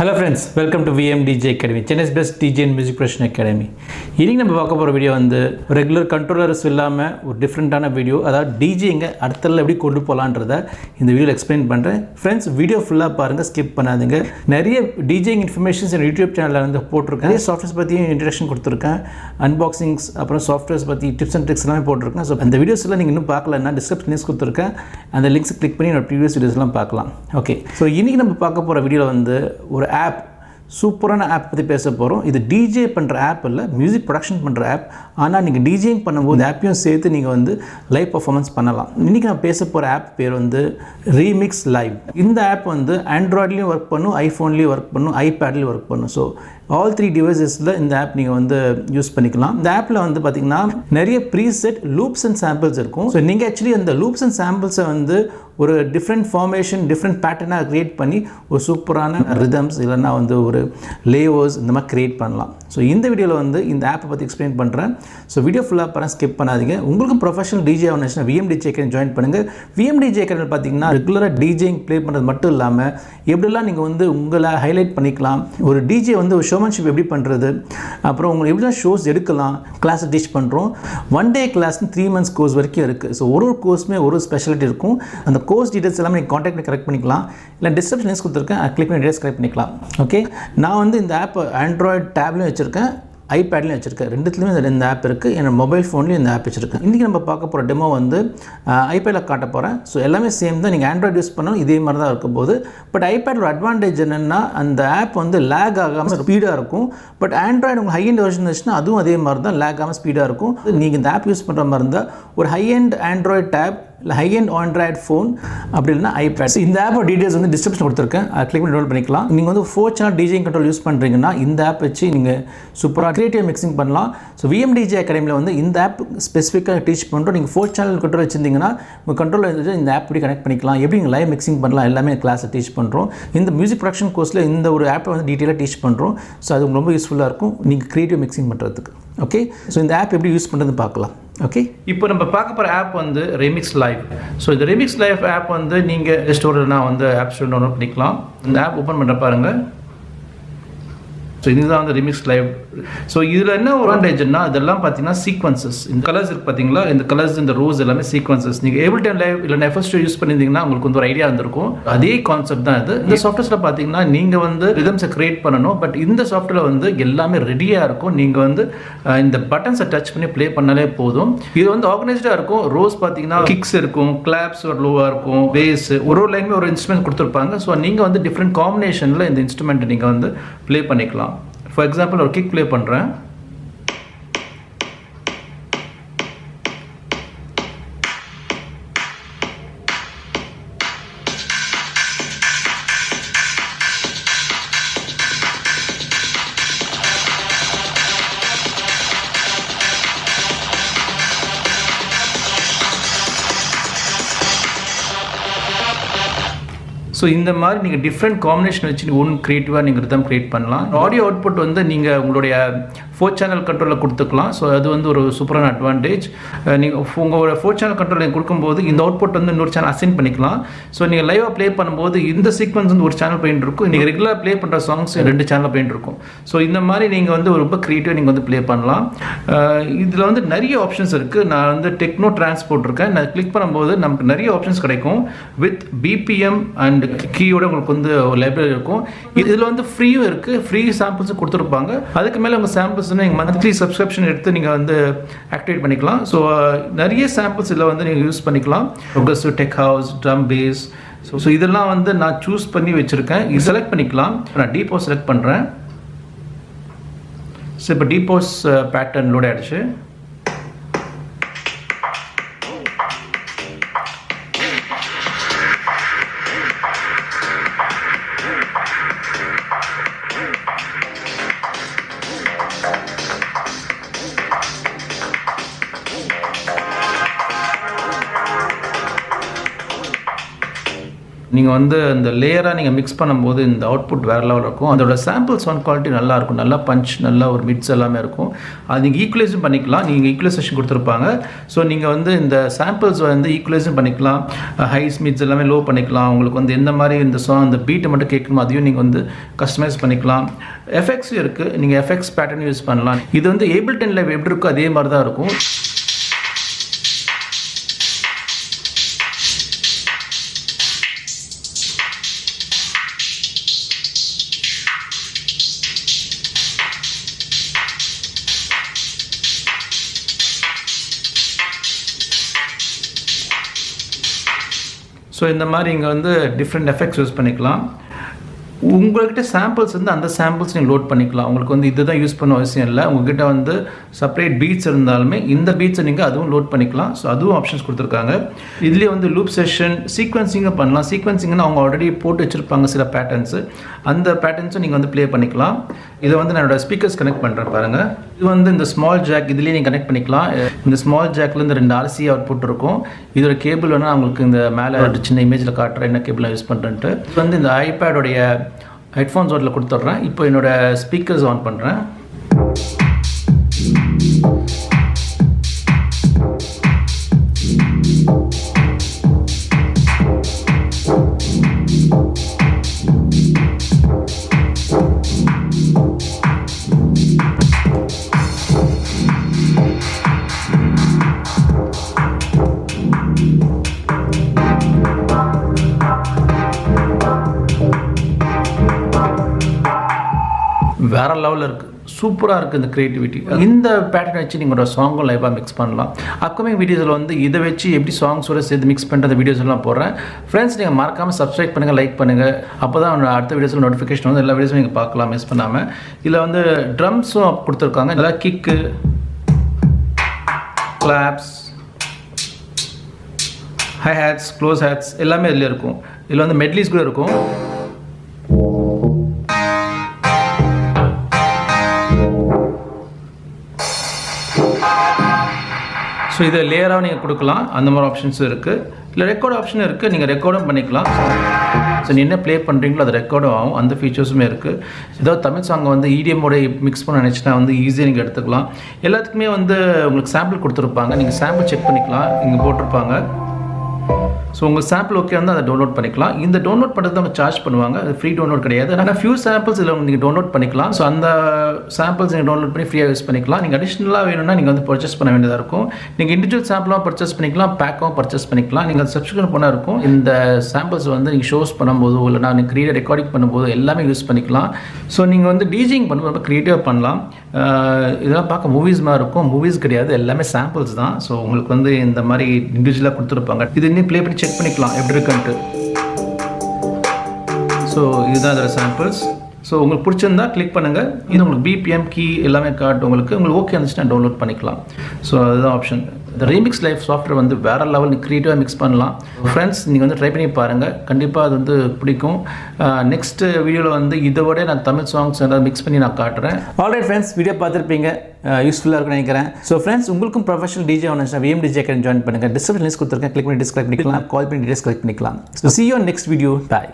Hello friends, welcome to VMDJ Academy, Chennai's best DJ and music production academy. இன்னைக்கு நம்ம பார்க்க போற video வந்து ரெகுலர் கண்ட்ரோலர்ஸ் இல்லாம ஒரு டிஃபரண்டான வீடியோ. அதாவது டிஜேங்க அடுத்தல எப்படி கொண்டு போலாம்ன்றத இந்த வீடியோல எக்ஸ்பிளைன் பண்றேன். फ्रेंड्स வீடியோ ஃபுல்லா பாருங்க, ஸ்கிப் பண்ணாதீங்க. நிறைய டிஜேயிங் இன்ஃபர்மேஷன்ஸ் என் YouTube சேனல்ல வந்து போட்டுருக்கேன். நிறைய சாஃப்ட்வேர்ஸ் பத்தி இன்ட்ரோடக்ஷன் கொடுத்திருக்கேன். அன்பாக்சிங்ஸ் அப்புறம் சாஃப்ட்வேர்ஸ் பத்தி டிப்ஸ் அண்ட் ட்ரிக்ஸ் எல்லாம் போட்டுருக்கேன். சோ அந்த வீடியோஸ் எல்லாம் நீங்க இன்னும் பார்க்கலன்னா டிஸ்கிரிப்ஷன்ல லிங்க் கொடுத்திருக்கேன். அந்த லிங்க்ஸ் கிளிக் பண்ணி என்னோட ப்ரீவியஸ் வீடியோஸ் எல்லாம் பார்க்கலாம். ஓகே. சோ இன்னைக்கு நம்ம பார்க்க போற வீடியோல வந்து ஒரு ஆப், சூப்பரான ஆப் பற்றி பேச போகிறோம். இது டிஜே பண்ணுற ஆப் இல்லை, மியூசிக் ப்ரொடக்ஷன் பண்ணுற ஆப். ஆனால் நீங்கள் டிஜேயிங் பண்ணும்போது ஆப்பையும் சேர்த்து நீங்கள் வந்து லைவ் பர்ஃபார்மன்ஸ் பண்ணலாம். இன்றைக்கி நான் பேச போகிற ஆப் பேர் வந்து Remixlive. இந்த ஆப் வந்து ஆண்ட்ராய்ட்லேயும் ஒர்க் பண்ணும், ஐஃபோன்லேயும் ஒர்க் பண்ணும், ஐபேட்லேயும் ஒர்க் பண்ணும். ஸோ ஆல் 3 டிவைசஸில் இந்த ஆப் நீங்கள் வந்து யூஸ் பண்ணிக்கலாம். இந்த ஆப்பில் வந்து பார்த்திங்கன்னா நிறைய ப்ரீசெட் லூப்ஸ் அண்ட் சாம்பிள்ஸ் இருக்கும். ஸோ நீங்கள் ஆக்சுவலி அந்த லூப்ஸ் அண்ட் சாம்பிள்ஸை வந்து ஒரு டிஃப்ரெண்ட் ஃபார்மேஷன், டிஃப்ரெண்ட் பேட்டர்னாக க்ரியேட் பண்ணி ஒரு சூப்பரான ரிதம்ஸ் இல்லைன்னா வந்து ஒரு லேயர்ஸ் இந்த மாதிரி க்ரியேட் பண்ணலாம். ஸோ இந்த வீடியோவில் வந்து இந்த ஆப்பை பற்றி எக்ஸ்பிளைன் பண்ணுறேன். ஸோ வீடியோ ஃபுல்லாக பாருங்க, ஸ்கிப் பண்ணாதீங்க. உங்களுக்கு ப்ரொஃபஷனல் டிஜே ஆகணும்னா VMDJ Academy ஜாயின் பண்ணுங்கள். VMDJ Academy பார்த்தீங்கன்னா ரெகுலராக டிஜேயிங் ப்ளே பண்ணுறது மட்டும் இல்லாமல் எப்படிலாம் நீங்கள் வந்து உங்களை ஹைலைட் பண்ணிக்கலாம், ஒரு டிஜே வந்து ஒரு ஷோமன்ஷிப் எப்படி பண்ணுறது, அப்புறம் உங்களுக்கு எப்படிலாம் ஷோஸ் எடுக்கலாம், கிளாஸை டீச் பண்ணுறோம். 1 டே கிளாஸ் 3 months கோர்ஸ் வரைக்கும் இருக்குது. ஸோ ஒரு கோர்ஸுமே ஒரு ஸ்பெஷாலிட்டி இருக்கும். அந்த கோர்ஸ் டீடைல்ஸ் எல்லாமே நீங்கள் காண்டாக்ட் கரெக்ட் பண்ணிக்கலாம். இல்லை டிஸ்கிரிப்ஷன் லிங்க்ஸ் கொடுத்துருக்கேன், கிளிக் பண்ணி டீடைல்ஸ் கரெக்ட் பண்ணிக்கலாம். ஓகே, நான் வந்து இந்த ஆப் ஆண்ட்ராய்டு டேப்லையும் வச்சுருக்கேன், ஐபேட்லையும் வச்சுருக்கேன். ரெண்டுத்துலையுமே இந்த ஆப் இருக்குது. என்னோட மொபைல் ஃபோன்லேயும் இந்த ஆப் வச்சுருக்கேன். இன்றைக்கி நம்ம பார்க்க போகிற டெமோ வந்து ஐபேடில் காட்ட போகிறேன். ஸோ எல்லாமே சேம் தான். நீங்கள் ஆண்ட்ராய்டு யூஸ் பண்ணாலும் இதே மாதிரி தான் இருக்கும் போது. பட் ஐபேடோட அட்வான்டேஜ் என்னென்னா அந்த ஆப் வந்து லேக் ஆகாமல் ஸ்பீடாக இருக்கும். பட் ஆண்ட்ராய்டு உங்களுக்கு ஹை எண்ட் வெர்ஷன் இருந்துச்சுன்னா அதுவும் அதே மாதிரி தான், லேக் ஆகாமல் ஸ்பீடாக இருக்கும். நீங்கள் இந்த ஆப் யூஸ் பண்ணுற மாதிரி இருந்தால் ஒரு ஹை எண்ட் ஆண்ட்ராய்டு டேப் இல்லை ஹை எண்ட் ஆண்ட்ராய்டு ஃபோன் அப்படி இல்லைனா ஐபேட். இந்த ஆப்போட டீடைல்ஸ் வந்து டிஸ்கிரிப்ஷன் கொடுத்துருக்கேன், கிளிக் பண்ணி டவுன்லோட் பண்ணிக்கலாம். நீங்கள் வந்து 4 சேனல் டிஜேயிங் கண்ட்ரோல் யூஸ் பண்ணுறீங்கன்னா இந்த ஆப் வச்சு நீங்கள் சூப்பராக கிரியேட்டிவ் மிக்சிங் பண்ணலாம். ஸோ VMDJ Academy வந்து இந்த ஆப் ஸ்பெசிஃபிக்காக டீச் பண்ணுறோம். நீங்கள் 4 சேனல் கண்ட்ரோல் வச்சுருந்தீங்கன்னா உங்கள் கண்ட்ரோல் வந்துட்டு இந்த ஆப் எப்படி கனெக்ட் பண்ணிக்கலாம், எப்படி நீங்கள் லைவ் மிக்சிங் பண்ணலாம், எல்லாமே கிளாஸை டீச் பண்ணுறோம். இந்த மியூசிக் ப்ரொடக்ஷன் கோர்ஸில் இந்த ஒரு ஆப்பை வந்து டீட்டெயிலாக டீச் பண்ணுறோம். ஸோ அது ரொம்ப யூஸ்ஃபுல்லாக இருக்கும் நீங்கள் கிரியேட்டிவ் மிக்சிங் பண்ணுறதுக்கு. ஓகே, ஸோ இந்த ஆப் எப்படி யூஸ் பண்ணுறது பார்க்கலாம். ஓகே, இப்போ நம்ம பார்க்க போகிற ஆப் வந்து Remixlive. ஸோ இந்த Remixlive ஆப் வந்து நீங்கள் ஸ்டோரில் வந்து ஆப் ஸ்டோர் டவுன்லோட் பண்ணிக்கலாம். இந்த ஆப் ஓப்பன் பண்ணுற பாருங்கள். ஸோ இதுதான் வந்து Remixlive. ஸோ இதில் என்ன ஒரு அட்வான்டேஜ்னா இதெல்லாம் பார்த்தீங்கன்னா சீக்வன்சஸ், இந்த கலர்ஸ் இருக்குது பார்த்தீங்களா, இந்த கலர்ஸ் இந்த ரோஸ் எல்லாமே சீக்வன்சஸ். நீங்கள் எவ்ரி டைம் லைவ் இல்லை ஃபர்ஸ்ட் யூஸ் பண்ணியிருந்தீங்கன்னா உங்களுக்கு வந்து ஒரு ஐடியா இருந்திருக்கும். அதே கான்செப்ட் தான் இது. இந்த சாஃப்ட்வேர்ஸில் பார்த்தீங்கன்னா நீங்கள் வந்து ரிதம்ஸை கிரியேட் பண்ணணும். பட் இந்த சாஃப்ட்வேர் வந்து எல்லாமே ரெடியாக இருக்கும். நீங்கள் வந்து இந்த பட்டன்ஸை டச் பண்ணி ப்ளே பண்ணாலே போதும். இது வந்து ஆர்கனைஸ்டாக இருக்கும். ரோஸ் பார்த்தீங்கன்னா கிக்ஸ் இருக்கும், கிளாப்ஸ் ஒரு லோவாக இருக்கும், பேஸ் ஒரு லைனுமே ஒரு இன்ஸ்ட்ருமெண்ட் கொடுத்துருப்பாங்க. ஸோ நீங்கள் வந்து டிஃப்ரெண்ட் காம்பினேஷனில் இந்த இன்ஸ்ட்ருமெண்ட்டை நீங்கள் வந்து ப்ளே பண்ணிக்கலாம். ஃபார் எக்ஸாம்பிள் ஒரு கிக் ப்ளே பண்ணுறேன். ஸோ இந்த மாதிரி நீங்கள் டிஃப்ரெண்ட் காம்பினேஷன் வச்சு ஒன்று க்ரியேட்டிவாக நீங்கள் ரிதம் க்ரியேட் பண்ணலாம். ஆடியோ அவுட்புட் வந்து நீங்கள் உங்களுடைய 4 சேனல் கண்ட்ரோலில் கொடுத்துக்கலாம். ஸோ அது வந்து ஒரு சூப்பரான அட்வான்டேஜ். நீங்கள் உங்களோட 4 சேனல் கண்ட்ரோல் நீங்கள் கொடுக்கும்போது இந்த அவுட்புட் வந்து இன்னொரு சேனல் அசைன் பண்ணிக்கலாம். ஸோ நீங்கள் லைவாக ப்ளே பண்ணும்போது இந்த சீக்வன்ஸ் வந்து ஒரு சேனல் போயிட்டு இருக்கும், நீங்கள் ரெகுலராக ப்ளே பண்ணுற சாங்ஸ் 2 சேனல் போயிட்டு இருக்கும். ஸோ இந்த மாதிரி நீங்கள் வந்து ரொம்ப க்ரியேட்டிவாக நீங்கள் வந்து ப்ளே பண்ணலாம். இதில் வந்து நிறைய ஆப்ஷன்ஸ் இருக்குது. நான் வந்து டெக்னோ ட்ரான்ஸ் போட்டிருக்கேன். நான் கிளிக் பண்ணும்போது நமக்கு நிறைய ஆப்ஷன்ஸ் கிடைக்கும். வித் BPM அண்ட் கீயோட உங்களுக்கு வந்து ஒரு லைப்ரரி இருக்கும். இதில் வந்து ஃப்ரீயும் இருக்குது, ஃப்ரீ சாம்பிள்ஸும் கொடுத்துருப்பாங்க. அதுக்கு மேலே உங்கள் சாம்பிள்ஸ் நீங்கள் மந்த்லி சப்ஸ்கிரிப்ஷன் எடுத்து நீங்கள் வந்து ஆக்டிவேட் பண்ணிக்கலாம். ஸோ நிறைய சாம்பிள்ஸ் இதில் வந்து நீங்கள் யூஸ் பண்ணிக்கலாம். Progressive tech house, drum bass. So இதெல்லாம் வந்து நான் சூஸ் பண்ணி வச்சுருக்கேன். இது செலக்ட் பண்ணிக்கலாம். நான் டீப்போஸ் செலக்ட் பண்ணுறேன். ஸோ இப்போ டீப்போஸ் பேட்டர்ன் லோட் ஆகிடுச்சு. நீங்கள் வந்து அந்த லேயராக நீங்கள் மிக்ஸ் பண்ணும்போது இந்த அவுட்புட் வேறு லெவலில் இருக்கும். அதோட சாம்பிள் சவுண்ட் குவாலிட்டி நல்லாயிருக்கும், நல்லா பஞ்ச், நல்லா ஒரு மிட்ஸ் எல்லாமே இருக்கும். அது நீங்கள் ஈக்குவலைஸும் பண்ணிக்கலாம். நீங்கள் ஈக்குவலைசேஷன் கொடுத்துருப்பாங்க. ஸோ நீங்கள் வந்து இந்த சாம்பிள்ஸ் வந்து ஈக்குவலைஸும் பண்ணிக்கலாம், ஹைஸ் மிட்ஸ் எல்லாமே லோ பண்ணிக்கலாம். உங்களுக்கு வந்து எந்த மாதிரி இந்த சாங் அந்த பீட்டை மட்டும் கேட்கணுமோ அதையும் நீங்கள் வந்து கஸ்டமைஸ் பண்ணிக்கலாம். எஃபெக்ட்ஸும் இருக்குது, நீங்கள் எஃபெக்ட்ஸ் பேட்டர்ன் யூஸ் பண்ணலாம். இது வந்து ஏபிள்டன் லைவ் எப்படி இருக்கோ அதே மாதிரி தான் இருக்கும். ஸோ இந்த மாதிரி இங்கே வந்து டிஃப்ரெண்ட் எஃபெக்ட்ஸ் யூஸ் பண்ணிக்கலாம். உங்கள்கிட்ட சாம்பிள்ஸ் வந்து அந்த சாம்பிள்ஸ் நீங்கள் லோட் பண்ணிக்கலாம். உங்களுக்கு வந்து இதுதான் யூஸ் பண்ண அவசியம் இல்லை. உங்கள்கிட்ட வந்து செப்பரேட் பீட்ஸ் இருந்தாலுமே இந்த பீட்ஸை நீங்கள் அதுவும் லோட் பண்ணிக்கலாம். ஸோ அதுவும் ஆப்ஷன்ஸ் கொடுத்துருக்காங்க. இதுலேயே வந்து லூப் செஷன், சீக்வன்சிங்கும் பண்ணலாம். சீக்வன்சிங்னா அவங்க ஆல்ரெடி போட்டு வச்சுருப்பாங்க சில பேட்டர்ன்ஸு, அந்த பேட்டர்ன்ஸும் நீங்கள் வந்து ப்ளே பண்ணிக்கலாம். இதை வந்து நான் என்னோட ஸ்பீக்கர்ஸ் கனெக்ட் பண்ணுறேன் பாருங்கள். இது வந்து இந்த ஸ்மால் ஜாக் இதுலேயே நீங்கள் கனெக்ட் பண்ணிக்கலாம். இந்த ஸ்மால் ஜாக்கில் இந்த 2 RC அவுட்புட் இருக்கும். இதோட கேபிள் வேணால் அவங்களுக்கு இந்த மேலே ஒரு சின்ன இமேஜில் காட்டுறேன் என்ன கேபிளாக யூஸ் பண்ணுறேன்ட்டு. இது வந்து இந்த ஐபேடோடைய ஹெட்ஃபோன்ஸ் ஓட்டில் கொடுத்துட்றேன். இப்போ என்னோடய ஸ்பீக்கர்ஸ் ஆன் பண்ணுறேன். வேறு லெவலில் இருக்குது, சூப்பராக இருக்குது இந்த க்ரியேட்டிவிட்டி. இந்த பேட்டர்ன் வச்சு நீங்களோட சாங்கும் லைவாக மிக்ஸ் பண்ணலாம். அப்கமிங் வீடியோஸில் வந்து இதை வச்சு எப்படி சாங்ஸோட சேர்த்து மிக்ஸ் பண்ணுற வீடியோஸ் எல்லாம் போடுறேன். ஃப்ரெண்ட்ஸ், நீங்கள் மறக்காமல் சப்ஸ்கிரைப் பண்ணுங்கள், லைக் பண்ணுங்கள். அப்போ தான் அடுத்த வீடியோஸில் நோட்டிஃபிகேஷன் வந்து எல்லா வீடியோஸும் நீங்கள் பார்க்கலாம் மிஸ் பண்ணாமல். இதில் வந்து ட்ரம்ஸும் கொடுத்துருக்காங்க, நல்லா kick, claps, hi hats, close hats எல்லாமே இதில் இருக்கும். இதில் வந்து மெட்லிஸ் கூட இருக்கும். ஸோ இதை லேயராக நீங்கள் கொடுக்கலாம், அந்த மாதிரி ஆப்ஷன்ஸும் இருக்குது. இல்லை ரெக்கார்ட் ஆப்ஷனும் இருக்குது, நீங்கள் ரெக்கார்டும் பண்ணிக்கலாம். ஸோ நீங்கள் என்ன ப்ளே பண்ணுறீங்களோ அது ரெக்கார்டும் ஆகும், அந்த ஃபீச்சர்ஸுமே இருக்குது. ஏதாவது தமிழ் சாங்கை வந்து EDMோட மிக்ஸ் பண்ண நினச்சினா வந்து ஈஸியாக நீங்கள் எடுத்துக்கலாம். எல்லாத்துக்குமே வந்து உங்களுக்கு சாம்பிள் கொடுத்துருப்பாங்க, நீங்கள் சாம்பிள் செக் பண்ணிக்கலாம், இங்கே போட்டிருப்பாங்க. ஸோ உங்கள் சாம்பிள் ஓகே வந்து அதை டவுன்லோட் பண்ணிக்கலாம். இந்த டவுன்லோட் பண்ணுறது அவங்க சார்ஜ் பண்ணுவாங்க, அது ஃப்ரீ டவுன்லோட் கிடையாது. ஆனால் ஃபியூ சாம்பிள்ஸ் இதில் நீங்கள் டவுன்லோட் பண்ணிக்கலாம். ஸோ அந்த சாம்பிள்ஸ் நீங்கள் டவுன்லோட் பண்ணி ஃப்ரீயாக யூஸ் பண்ணிக்கலாம். நீங்கள் அடிஷ்னலாக வேணும்னா நீங்கள் வந்து பர்ச்சேஸ் பண்ண வேண்டியதாக இருக்கும். நீங்கள் இண்டிவிஜுவல் சாம்பிளாக பர்ச்சேஸ் பண்ணிக்கலாம், பேக்காகவும் பர்ச்சேஸ் பண்ணிக்கலாம். நீங்கள் சப்ஸ்கிரிப்ஷன் பண்ணால் இருக்கும். இந்த சாம்பிள்ஸ் வந்து நீங்கள் ஷோஸ் பண்ணும்போது இல்லைனா நீங்கள் கிரியேட் ரெக்கார்டிங் பண்ணும்போது எல்லாமே யூஸ் பண்ணிக்கலாம். ஸோ நீங்கள் வந்து டிஜிங் பண்ணும்போது ரொம்ப க்ரியேட்டிவாக பண்ணலாம். இதெல்லாம் பார்க்க மூவிஸ் மாதிரி இருக்கும், மூவிஸ் கிடையாது, எல்லாமே சாம்பிள்ஸ் தான். ஸோ உங்களுக்கு வந்து இந்த மாதிரி இண்டிவிஜுவலாக கொடுத்துருப்பாங்க. இது இன்னும் ப்ளே பண்ணி செக் பண்ணிக்கலாம் எப்படி இருக்குன்ட்டு. ஸோ இதுதான் இதோட சாம்பிள்ஸ். ஸோ உங்களுக்கு பிடிச்சிருந்தா கிளிக் பண்ணுங்கள். இது உங்களுக்கு BPM கீ எல்லாமே காட்டு. உங்களுக்கு ஓகே இருந்துச்சுன்னா டவுன்லோட் பண்ணிக்கலாம். ஸோ அதுதான் ஆப்ஷன். இந்த Remixlive சாஃப்ட்வேர் வந்து வேறு லெவல் க்ரியேட்டிவாக மிக்ஸ் பண்ணலாம். ஃப்ரெண்ட்ஸ், நீங்கள் வந்து ட்ரை பண்ணி பாருங்கள், கண்டிப்பாக அது வந்து பிடிக்கும். நெக்ஸ்ட் வீடியோவில் வந்து இதை விட நான் தமிழ் சாங்ஸ் எல்லாம் மிக்ஸ் பண்ணி நான் காட்டுறேன். ஆல்ரைட் ஃப்ரெண்ட்ஸ், வீடியோ பார்த்துருப்பீங்க, யூஸ்ஃபுல்லாக இருக்குன்னு நினைக்கிறேன். ஸோ ஃப்ரெண்ட்ஸ், உங்களுக்கும் ப்ரொஃபஷனல் DJ ஒன்று VMDJ ஜாயின் பண்ணுங்கள். டிஸ்கிரிப்ஷன் லிங்க் கொடுத்துருக்கேன், கிளிக் பண்ணி டிஸ்கிரைப் பண்ணிக்கலாம், கால் பண்ணி டீடைல்ஸ் கலெக்ட் பண்ணிக்கலாம். So see you on next video. Bye.